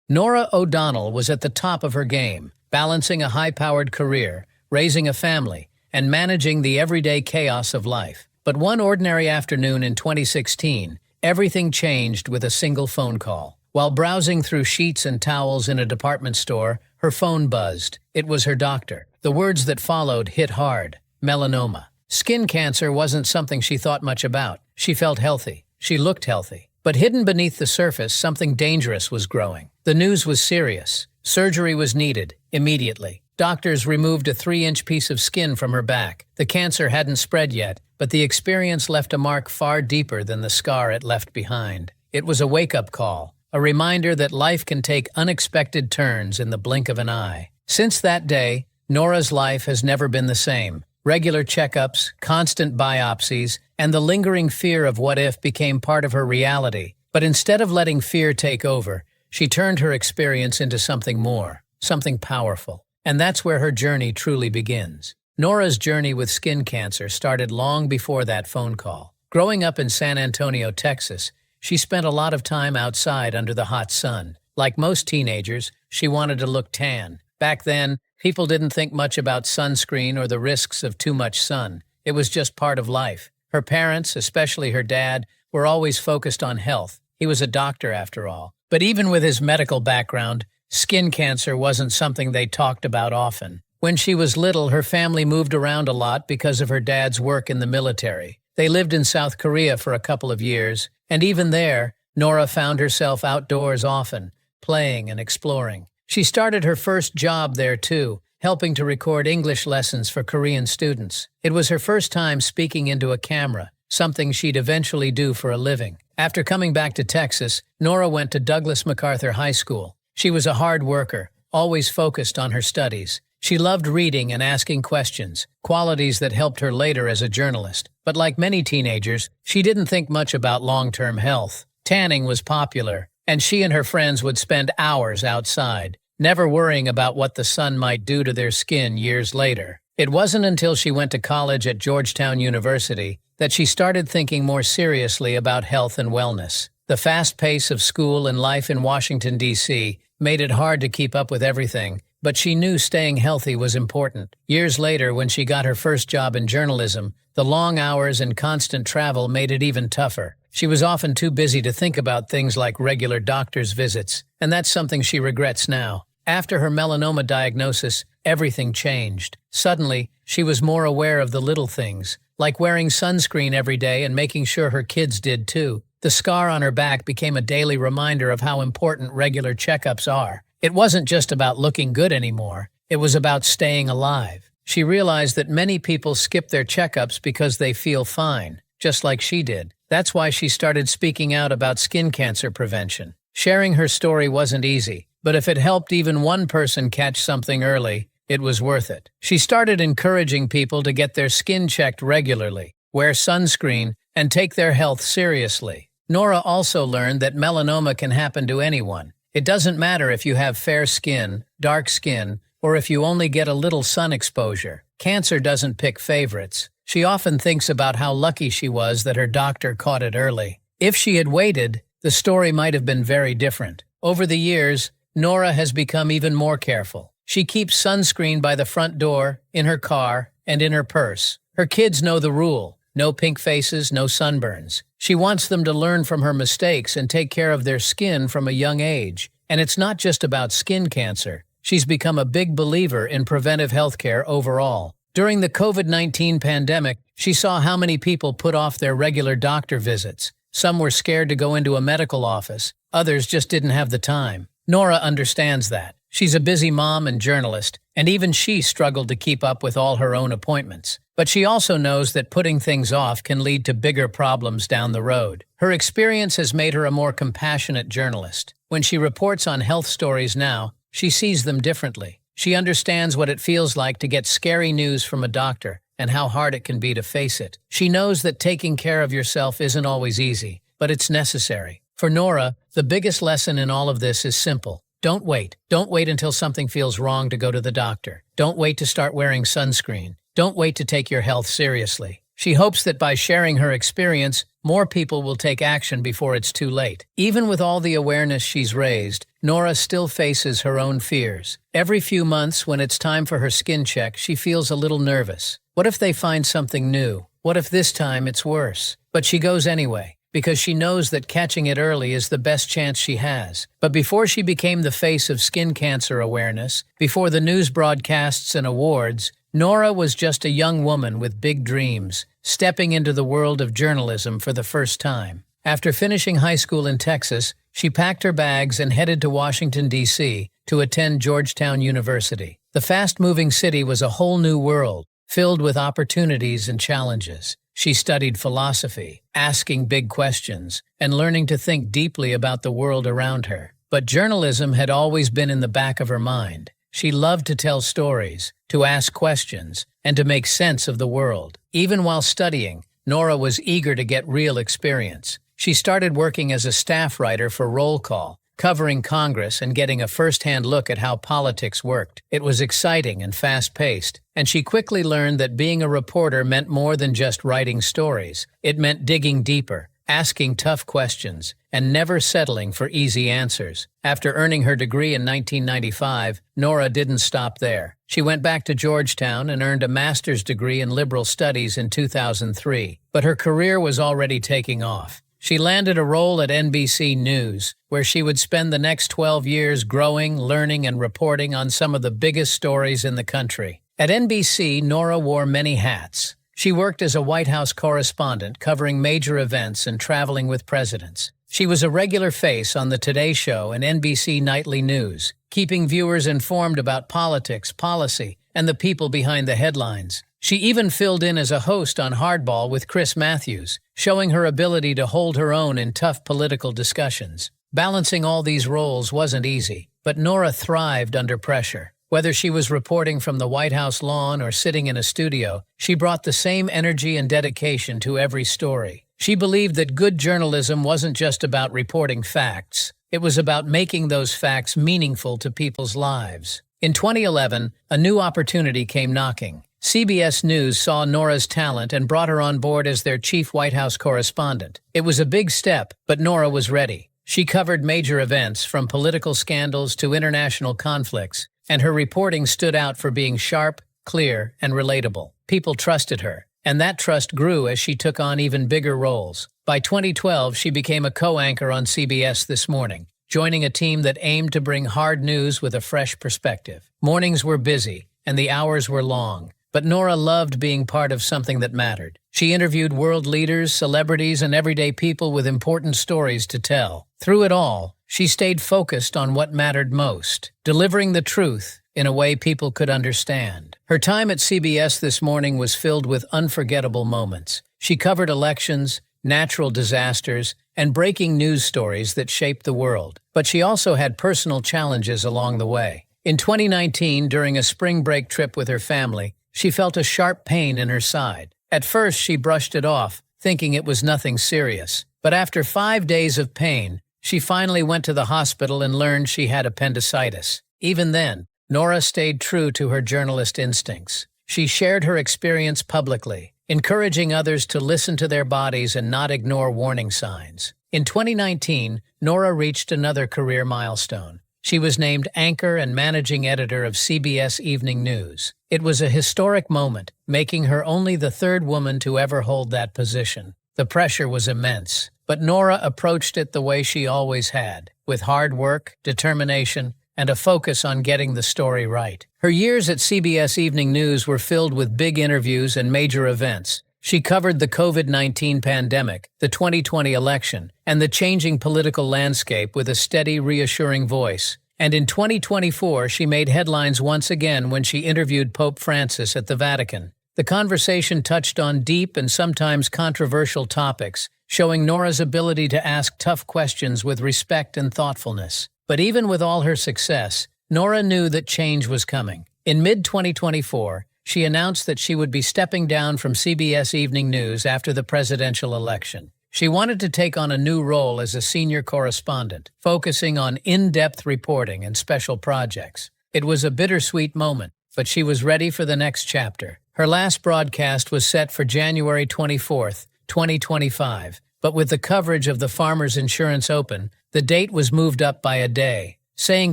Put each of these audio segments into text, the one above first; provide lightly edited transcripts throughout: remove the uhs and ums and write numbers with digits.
Norah O'Donnell was at the top of her game, balancing a high-powered career, raising a family, and managing the everyday chaos of life. But one ordinary afternoon in 2016, everything changed with a single phone call. While browsing through sheets and towels in a department store, her phone buzzed. It was her doctor. The words that followed hit hard. Melanoma. Skin cancer wasn't something she thought much about. She felt healthy. She looked healthy. But hidden beneath the surface, something dangerous was growing. The news was serious. Surgery was needed, immediately. Doctors removed a 3-inch piece of skin from her back. The cancer hadn't spread yet, but the experience left a mark far deeper than the scar it left behind. It was a wake-up call, a reminder that life can take unexpected turns in the blink of an eye. Since that day, Norah's life has never been the same. Regular checkups, constant biopsies, and the lingering fear of what if became part of her reality. But instead of letting fear take over, she turned her experience into something more, something powerful. And that's where her journey truly begins. Norah's journey with skin cancer started long before that phone call. Growing up in San Antonio, Texas, she spent a lot of time outside under the hot sun. Like most teenagers, she wanted to look tan. Back then, people didn't think much about sunscreen or the risks of too much sun. It was just part of life. Her parents, especially her dad, were always focused on health. He was a doctor after all. But even with his medical background, skin cancer wasn't something they talked about often. When she was little, her family moved around a lot because of her dad's work in the military. They lived in South Korea for a couple of years, and even there, Norah found herself outdoors often, playing and exploring. She started her first job there too, helping to record English lessons for Korean students. It was her first time speaking into a camera, something she'd eventually do for a living. After coming back to Texas, Norah went to Douglas MacArthur High School. She was a hard worker, always focused on her studies. She loved reading and asking questions, qualities that helped her later as a journalist. But like many teenagers, she didn't think much about long-term health. Tanning was popular, and she and her friends would spend hours outside, never worrying about what the sun might do to their skin years later. It wasn't until she went to college at Georgetown University that she started thinking more seriously about health and wellness. The fast pace of school and life in Washington, D.C. made it hard to keep up with everything, but she knew staying healthy was important. Years later, when she got her first job in journalism, the long hours and constant travel made it even tougher. She was often too busy to think about things like regular doctor's visits, and that's something she regrets now. After her melanoma diagnosis, everything changed. Suddenly, she was more aware of the little things, like wearing sunscreen every day and making sure her kids did too. The scar on her back became a daily reminder of how important regular checkups are. It wasn't just about looking good anymore. It was about staying alive. She realized that many people skip their checkups because they feel fine, just like she did. That's why she started speaking out about skin cancer prevention. Sharing her story wasn't easy, but if it helped even one person catch something early, it was worth it. She started encouraging people to get their skin checked regularly, wear sunscreen, and take their health seriously. Norah also learned that melanoma can happen to anyone. It doesn't matter if you have fair skin, dark skin, or if you only get a little sun exposure. Cancer doesn't pick favorites. She often thinks about how lucky she was that her doctor caught it early. If she had waited, the story might have been very different. Over the years, Norah has become even more careful. She keeps sunscreen by the front door, in her car, and in her purse. Her kids know the rule. No pink faces, no sunburns. She wants them to learn from her mistakes and take care of their skin from a young age. And it's not just about skin cancer. She's become a big believer in preventive healthcare overall. During the COVID-19 pandemic, she saw how many people put off their regular doctor visits. Some were scared to go into a medical office. Others just didn't have the time. Norah understands that. She's a busy mom and journalist, and even she struggled to keep up with all her own appointments. But she also knows that putting things off can lead to bigger problems down the road. Her experience has made her a more compassionate journalist. When she reports on health stories now, she sees them differently. She understands what it feels like to get scary news from a doctor and how hard it can be to face it. She knows that taking care of yourself isn't always easy, but it's necessary. For Norah, the biggest lesson in all of this is simple. Don't wait. Don't wait until something feels wrong to go to the doctor. Don't wait to start wearing sunscreen. Don't wait to take your health seriously. She hopes that by sharing her experience, more people will take action before it's too late. Even with all the awareness she's raised, Norah still faces her own fears. Every few months, when it's time for her skin check, she feels a little nervous. What if they find something new? What if this time it's worse? But she goes anyway, because she knows that catching it early is the best chance she has. But before she became the face of skin cancer awareness, before the news broadcasts and awards, Norah was just a young woman with big dreams, stepping into the world of journalism for the first time. After finishing high school in Texas, she packed her bags and headed to Washington, D.C. to attend Georgetown University. The fast-moving city was a whole new world, filled with opportunities and challenges. She studied philosophy, asking big questions, and learning to think deeply about the world around her. But journalism had always been in the back of her mind. She loved to tell stories, to ask questions, and to make sense of the world. Even while studying, Norah was eager to get real experience. She started working as a staff writer for Roll Call, covering Congress and getting a first-hand look at how politics worked. It was exciting and fast-paced, and she quickly learned that being a reporter meant more than just writing stories. It meant digging deeper, asking tough questions, and never settling for easy answers. After earning her degree in 1995, Norah didn't stop there. She went back to Georgetown and earned a master's degree in liberal studies in 2003. But her career was already taking off. She landed a role at NBC News, where she would spend the next 12 years growing, learning, and reporting on some of the biggest stories in the country. At NBC, Norah wore many hats. She worked as a White House correspondent, covering major events and traveling with presidents. She was a regular face on the Today Show and NBC Nightly News, keeping viewers informed about politics, policy, and the people behind the headlines. She even filled in as a host on Hardball with Chris Matthews, showing her ability to hold her own in tough political discussions. Balancing all these roles wasn't easy, but Norah thrived under pressure. Whether she was reporting from the White House lawn or sitting in a studio, she brought the same energy and dedication to every story. She believed that good journalism wasn't just about reporting facts. It was about making those facts meaningful to people's lives. In 2011, a new opportunity came knocking. CBS News saw Norah's talent and brought her on board as their chief White House correspondent. It was a big step, but Norah was ready. She covered major events, from political scandals to international conflicts, and her reporting stood out for being sharp, clear, and relatable. People trusted her, and that trust grew as she took on even bigger roles. By 2012, she became a co-anchor on CBS This Morning, joining a team that aimed to bring hard news with a fresh perspective. Mornings were busy, and the hours were long. But Norah loved being part of something that mattered. She interviewed world leaders, celebrities, and everyday people with important stories to tell. Through it all, she stayed focused on what mattered most, delivering the truth in a way people could understand. Her time at CBS This Morning was filled with unforgettable moments. She covered elections, natural disasters, and breaking news stories that shaped the world. But she also had personal challenges along the way. In 2019, during a spring break trip with her family, she felt a sharp pain in her side. At first, she brushed it off, thinking it was nothing serious. But after 5 days of pain, she finally went to the hospital and learned she had appendicitis. Even then, Norah stayed true to her journalist instincts. She shared her experience publicly, encouraging others to listen to their bodies and not ignore warning signs. In 2019, Norah reached another career milestone. She was named anchor and managing editor of CBS Evening News. It was a historic moment, making her only the third woman to ever hold that position. The pressure was immense, but Norah approached it the way she always had, with hard work, determination, and a focus on getting the story right. Her years at CBS Evening News were filled with big interviews and major events. She covered the COVID-19 pandemic, the 2020 election, and the changing political landscape with a steady, reassuring voice. And in 2024, she made headlines once again when she interviewed Pope Francis at the Vatican. The conversation touched on deep and sometimes controversial topics, showing Norah's ability to ask tough questions with respect and thoughtfulness. But even with all her success, Norah knew that change was coming. In mid-2024, she announced that she would be stepping down from CBS Evening News after the presidential election. She wanted to take on a new role as a senior correspondent, focusing on in-depth reporting and special projects. It was a bittersweet moment, but she was ready for the next chapter. Her last broadcast was set for January 24, 2025, but with the coverage of the Farmers Insurance Open, the date was moved up by a day. Saying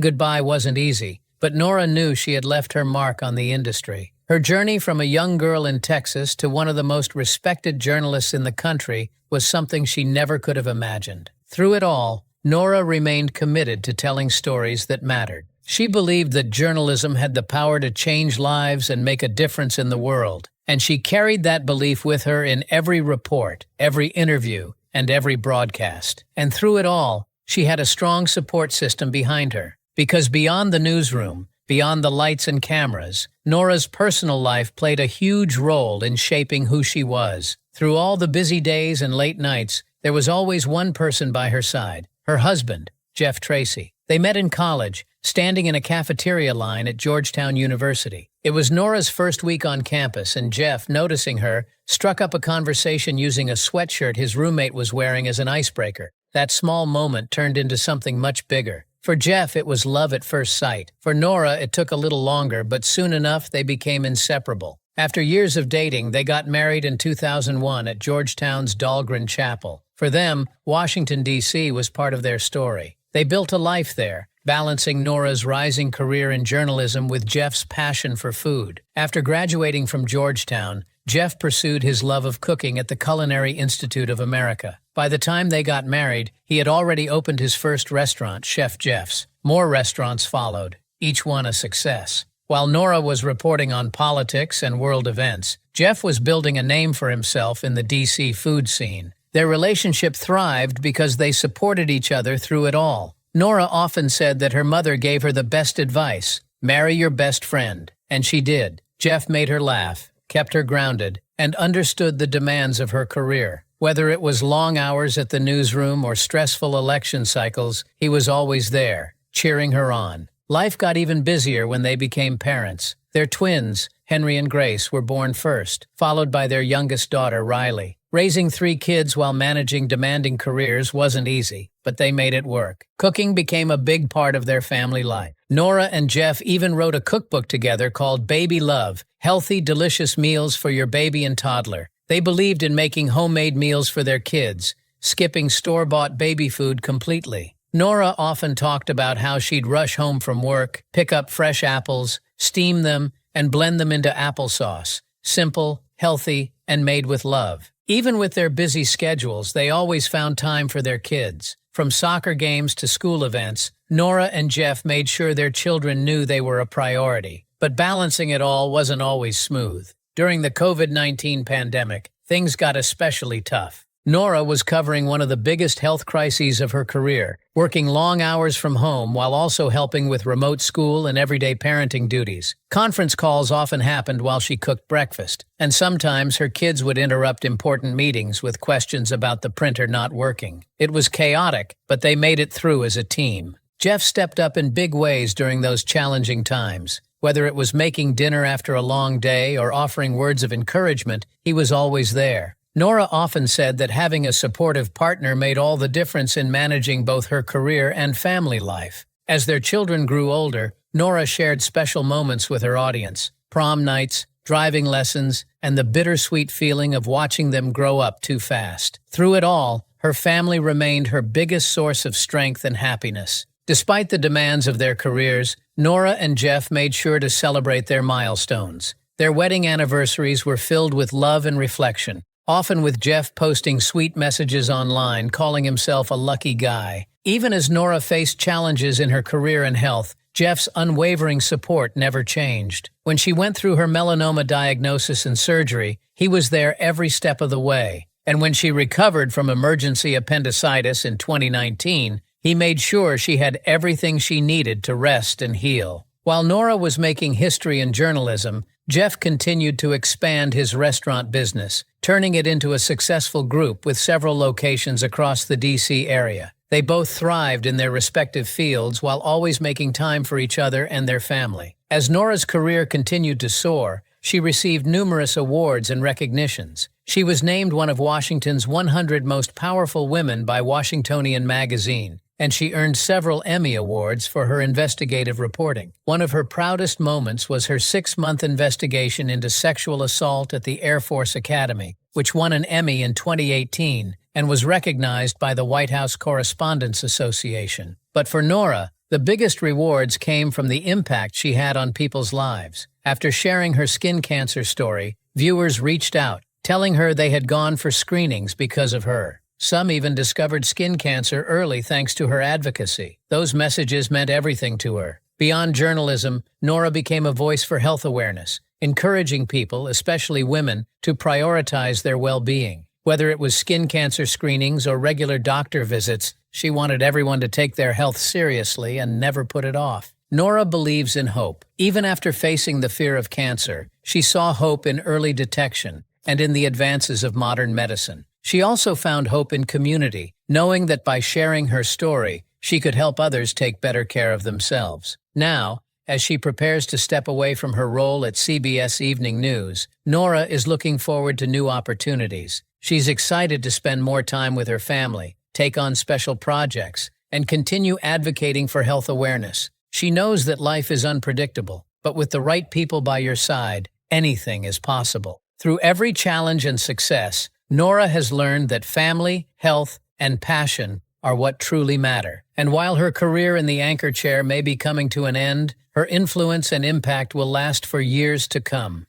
goodbye wasn't easy, but Norah knew she had left her mark on the industry. Her journey from a young girl in Texas to one of the most respected journalists in the country was something she never could have imagined. Through it all, Norah remained committed to telling stories that mattered. She believed that journalism had the power to change lives and make a difference in the world, and she carried that belief with her in every report, every interview, and every broadcast. And through it all, she had a strong support system behind her. Because beyond the newsroom, beyond the lights and cameras, Norah's personal life played a huge role in shaping who she was. Through all the busy days and late nights, there was always one person by her side, her husband, Jeff Tracy. They met in college, standing in a cafeteria line at Georgetown University. It was Norah's first week on campus, and Jeff, noticing her, struck up a conversation using a sweatshirt his roommate was wearing as an icebreaker. That small moment turned into something much bigger. For Jeff, it was love at first sight. For Norah, it took a little longer, but soon enough they became inseparable. After years of dating, they got married in 2001 at Georgetown's Dahlgren Chapel. For them, Washington, D.C. was part of their story. They built a life there, balancing Norah's rising career in journalism with Jeff's passion for food. After graduating from Georgetown, Jeff pursued his love of cooking at the Culinary Institute of America. By the time they got married, he had already opened his first restaurant, Chef Jeff's. More restaurants followed, each one a success. While Norah was reporting on politics and world events, Jeff was building a name for himself in the D.C. food scene. Their relationship thrived because they supported each other through it all. Norah often said that her mother gave her the best advice: marry your best friend. And she did. Jeff made her laugh, kept her grounded, and understood the demands of her career. Whether it was long hours at the newsroom or stressful election cycles, he was always there, cheering her on. Life got even busier when they became parents. Their twins, Henry and Grace, were born first, followed by their youngest daughter, Riley. Raising 3 kids while managing demanding careers wasn't easy, but they made it work. Cooking became a big part of their family life. Norah and Jeff even wrote a cookbook together called Baby Love: Healthy, Delicious Meals for Your Baby and Toddler. They believed in making homemade meals for their kids, skipping store-bought baby food completely. Norah often talked about how she'd rush home from work, pick up fresh apples, steam them, and blend them into applesauce. Simple, healthy, and made with love. Even with their busy schedules, they always found time for their kids. From soccer games to school events, Norah and Jeff made sure their children knew they were a priority. But balancing it all wasn't always smooth. During the COVID-19 pandemic, things got especially tough. Norah was covering one of the biggest health crises of her career, working long hours from home while also helping with remote school and everyday parenting duties. Conference calls often happened while she cooked breakfast, and sometimes her kids would interrupt important meetings with questions about the printer not working. It was chaotic, but they made it through as a team. Jeff stepped up in big ways during those challenging times. Whether it was making dinner after a long day or offering words of encouragement, he was always there. Norah often said that having a supportive partner made all the difference in managing both her career and family life. As their children grew older, Norah shared special moments with her audience: prom nights, driving lessons, and the bittersweet feeling of watching them grow up too fast. Through it all, her family remained her biggest source of strength and happiness. Despite the demands of their careers, Norah and Jeff made sure to celebrate their milestones. Their wedding anniversaries were filled with love and reflection, often with Jeff posting sweet messages online, calling himself a lucky guy. Even as Norah faced challenges in her career and health, Jeff's unwavering support never changed. When she went through her melanoma diagnosis and surgery, he was there every step of the way. And when she recovered from emergency appendicitis in 2019, he made sure she had everything she needed to rest and heal. While Norah was making history in journalism, Jeff continued to expand his restaurant business, turning it into a successful group with several locations across the D.C. area. They both thrived in their respective fields while always making time for each other and their family. As Norah's career continued to soar, she received numerous awards and recognitions. She was named one of Washington's 100 Most Powerful Women by Washingtonian magazine, and she earned several Emmy Awards for her investigative reporting. One of her proudest moments was her 6-month investigation into sexual assault at the Air Force Academy, which won an Emmy in 2018 and was recognized by the White House Correspondents Association. But for Norah, The biggest rewards came from the impact she had on people's lives. After sharing her skin cancer story, viewers reached out, telling her they had gone for screenings because of her. Some even discovered skin cancer early thanks to her advocacy. Those messages meant everything to her. Beyond journalism, Norah became a voice for health awareness, encouraging people, especially women, to prioritize their well-being. Whether it was skin cancer screenings or regular doctor visits, she wanted everyone to take their health seriously and never put it off. Norah believes in hope. Even after facing the fear of cancer, she saw hope in early detection and in the advances of modern medicine. She also found hope in community, knowing that by sharing her story, she could help others take better care of themselves. Now, as she prepares to step away from her role at CBS Evening News, Norah is looking forward to new opportunities. She's excited to spend more time with her family, take on special projects, and continue advocating for health awareness. She knows that life is unpredictable, but with the right people by your side, anything is possible. Through every challenge and success, Norah has learned that family, health, and passion are what truly matter. And while her career in the anchor chair may be coming to an end, her influence and impact will last for years to come.